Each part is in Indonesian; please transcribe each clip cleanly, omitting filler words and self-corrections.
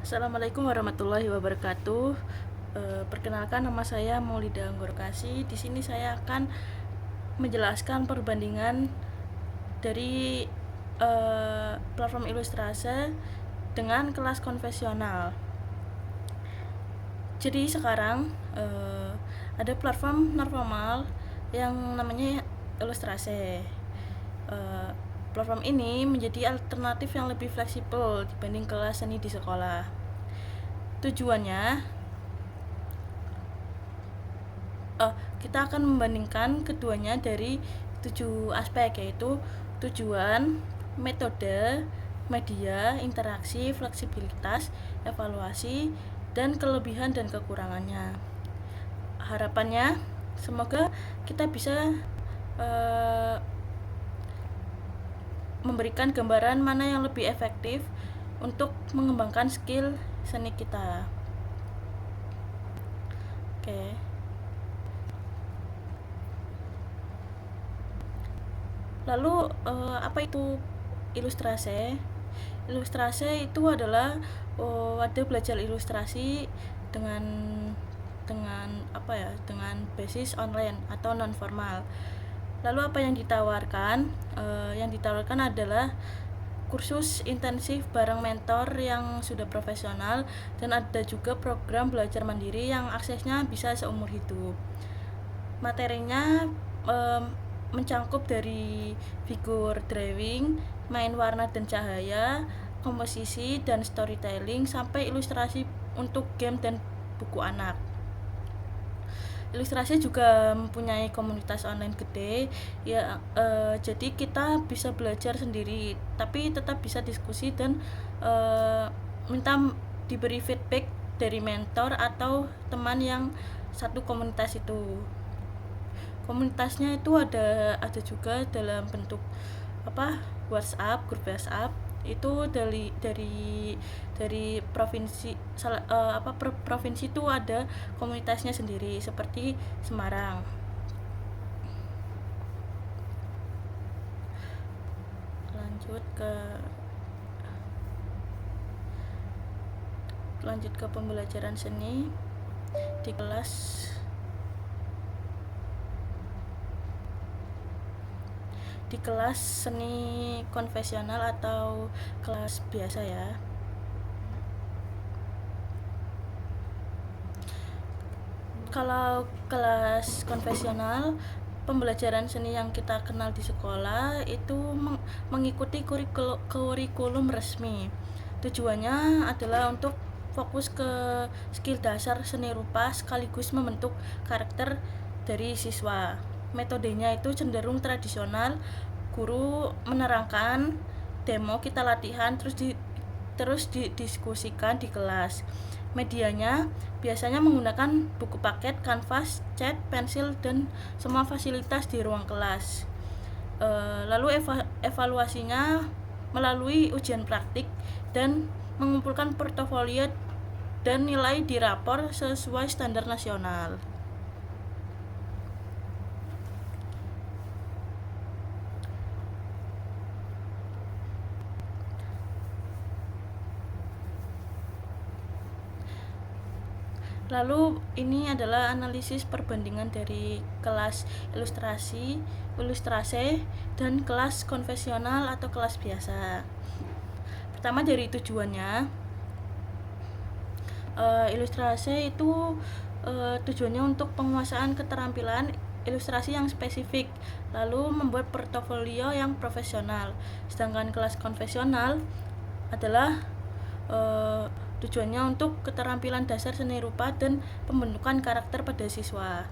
Assalamualaikum warahmatullahi wabarakatuh. Perkenalkan, nama saya Maulida Anggorkasi. Di sini saya akan menjelaskan perbandingan dari platform Ilustrase dengan kelas konvensional. Jadi sekarang ada platform normal yang namanya Ilustrase. Platform ini menjadi alternatif yang lebih fleksibel dibanding kelas seni di sekolah. Tujuannya, kita akan membandingkan keduanya dari 7 aspek, yaitu tujuan, metode, media, interaksi, fleksibilitas, evaluasi, dan kelebihan dan kekurangannya. Harapannya semoga kita bisa memberikan gambaran mana yang lebih efektif untuk mengembangkan skill seni kita. Oke. Lalu apa itu Ilustrase? Ilustrase itu adalah wadah belajar ilustrasi dengan basis online atau non formal. Lalu apa yang ditawarkan? Yang ditawarkan adalah kursus intensif bareng mentor yang sudah profesional, dan ada juga program belajar mandiri yang aksesnya bisa seumur hidup. Materinya mencangkup dari figur drawing, main warna dan cahaya, komposisi dan storytelling, sampai ilustrasi untuk game dan buku anak. Ilustrasi juga mempunyai komunitas online gede, ya. Jadi kita bisa belajar sendiri, tapi tetap bisa diskusi dan minta diberi feedback dari mentor atau teman yang satu komunitas itu. Komunitasnya itu ada juga dalam bentuk WhatsApp, grup WhatsApp. Itu dari provinsi provinsi itu ada komunitasnya sendiri, seperti Semarang. Lanjut ke pembelajaran seni di kelas seni konvensional atau kelas biasa, ya. Kalau kelas konvensional, pembelajaran seni yang kita kenal di sekolah itu mengikuti kurikulum resmi. Tujuannya adalah untuk fokus ke skill dasar seni rupa sekaligus membentuk karakter dari siswa. Metodenya itu cenderung tradisional. Guru menerangkan, demo, kita latihan, terus didiskusikan di kelas. Medianya biasanya menggunakan buku paket, kanvas, cat, pensil, dan semua fasilitas di ruang kelas. Lalu evaluasinya melalui ujian praktik dan mengumpulkan portofolio dan nilai di rapor sesuai standar nasional. Lalu ini adalah analisis perbandingan dari kelas Ilustrase dan kelas konvensional atau kelas biasa. Pertama, dari tujuannya. Ilustrase itu tujuannya untuk penguasaan keterampilan ilustrasi yang spesifik, lalu membuat portofolio yang profesional. Sedangkan kelas konvensional adalah tujuannya untuk keterampilan dasar seni rupa dan pembentukan karakter pada siswa.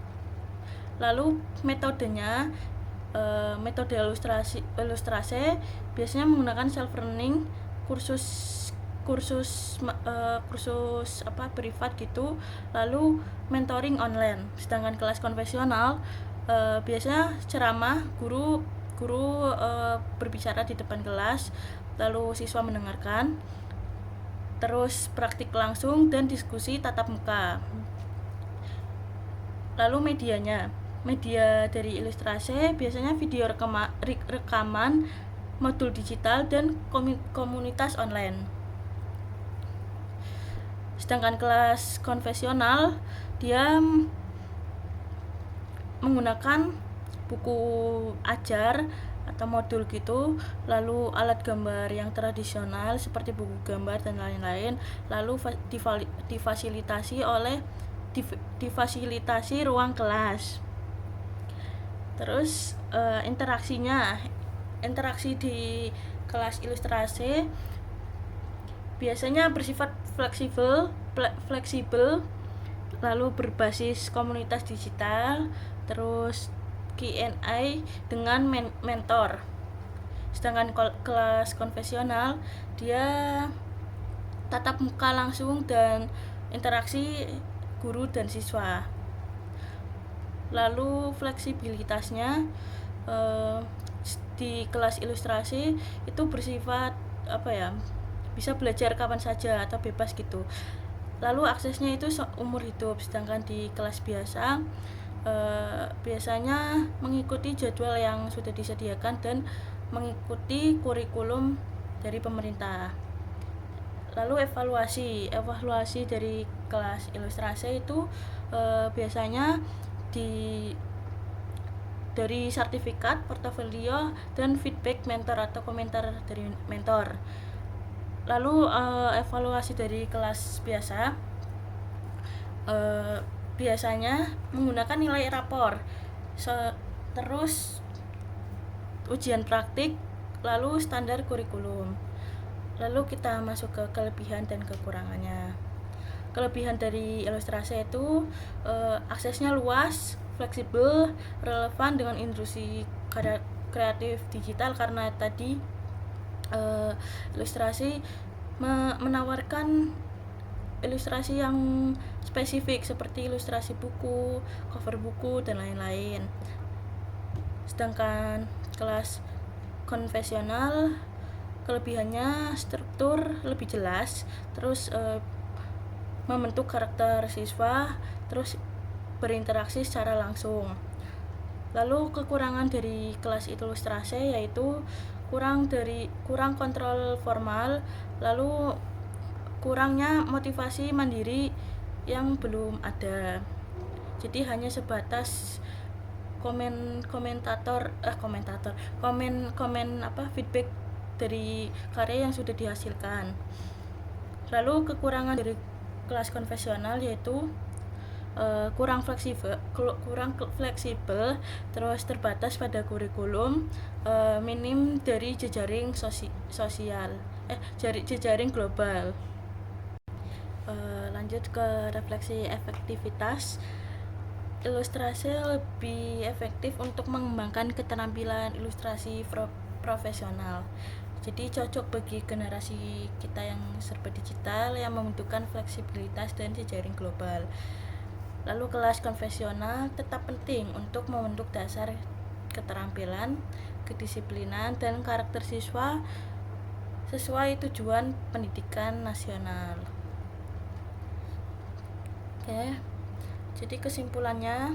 Lalu metodenya, metode ilustrase biasanya menggunakan self learning, kursus privat gitu, lalu mentoring online. Sedangkan kelas konvensional biasanya ceramah, guru berbicara di depan kelas, lalu siswa mendengarkan, terus praktik langsung dan diskusi tatap muka. Lalu medianya, media dari Ilustrase biasanya video rekaman, modul digital, dan komunitas online. Sedangkan kelas konvensional dia menggunakan buku ajar atau modul gitu, lalu alat gambar yang tradisional seperti buku gambar dan lain-lain, lalu difasilitasi ruang kelas. Terus interaksi di kelas ilustrasi biasanya bersifat fleksibel, lalu berbasis komunitas digital, terus Q&A dengan mentor. Sedangkan kelas konvensional dia tatap muka langsung dan interaksi guru dan siswa. Lalu fleksibilitasnya di kelas ilustrasi itu bersifat bisa belajar kapan saja atau bebas gitu. Lalu aksesnya itu umur hidup, sedangkan di kelas biasa biasanya mengikuti jadwal yang sudah disediakan dan mengikuti kurikulum dari pemerintah. Lalu evaluasi dari kelas ilustrasi itu biasanya dari sertifikat, portofolio, dan feedback mentor atau komentar dari mentor. Lalu evaluasi dari kelas biasa biasanya menggunakan nilai rapor, terus ujian praktik, lalu standar kurikulum. Lalu kita masuk ke kelebihan dan kekurangannya. Kelebihan dari ilustrasi itu aksesnya luas, fleksibel, relevan dengan industri kreatif digital, karena tadi ilustrasi menawarkan ilustrasi yang spesifik seperti ilustrasi buku, cover buku, dan lain-lain. Sedangkan kelas konvensional kelebihannya struktur lebih jelas, terus membentuk karakter siswa, terus berinteraksi secara langsung. Lalu kekurangan dari kelas ilustrasi yaitu kurang kontrol formal, lalu kurangnya motivasi mandiri yang belum ada. Jadi hanya sebatas komen feedback dari karya yang sudah dihasilkan. Lalu kekurangan dari kelas konvensional yaitu kurang fleksibel, terus terbatas pada kurikulum, minim dari jejaring jejaring global. Lanjut ke refleksi efektivitas. Ilustrasi lebih efektif untuk mengembangkan keterampilan ilustrasi profesional. Jadi cocok bagi generasi kita yang serba digital yang membutuhkan fleksibilitas dan jejaring global. Lalu kelas konvensional tetap penting untuk membentuk dasar keterampilan, kedisiplinan, dan karakter siswa sesuai tujuan pendidikan nasional. Oke, jadi kesimpulannya,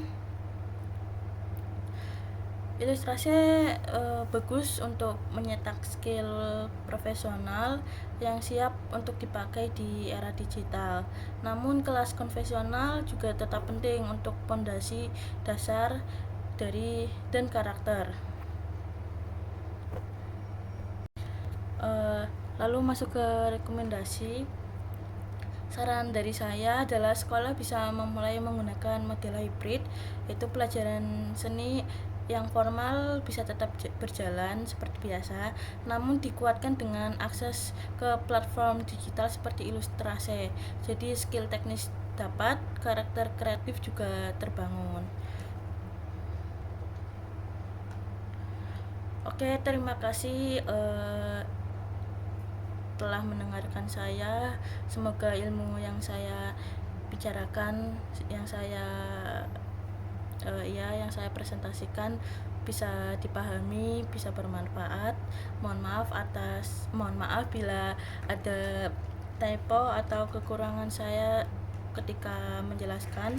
ilustrasi bagus untuk menyetak skill profesional yang siap untuk dipakai di era digital. Namun kelas konvensional juga tetap penting untuk fondasi dasar dan karakter. Lalu masuk ke rekomendasi. Saran dari saya adalah sekolah bisa memulai menggunakan model hybrid, yaitu pelajaran seni yang formal bisa tetap berjalan seperti biasa, namun dikuatkan dengan akses ke platform digital seperti ilustrasi. Jadi skill teknis dapat, karakter kreatif juga terbangun. Oke, terima kasih telah mendengarkan saya. Semoga ilmu yang saya bicarakan, yang saya presentasikan bisa dipahami, bisa bermanfaat. Mohon maaf bila ada typo atau kekurangan saya ketika menjelaskan.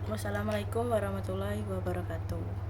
Wassalamualaikum warahmatullahi wabarakatuh.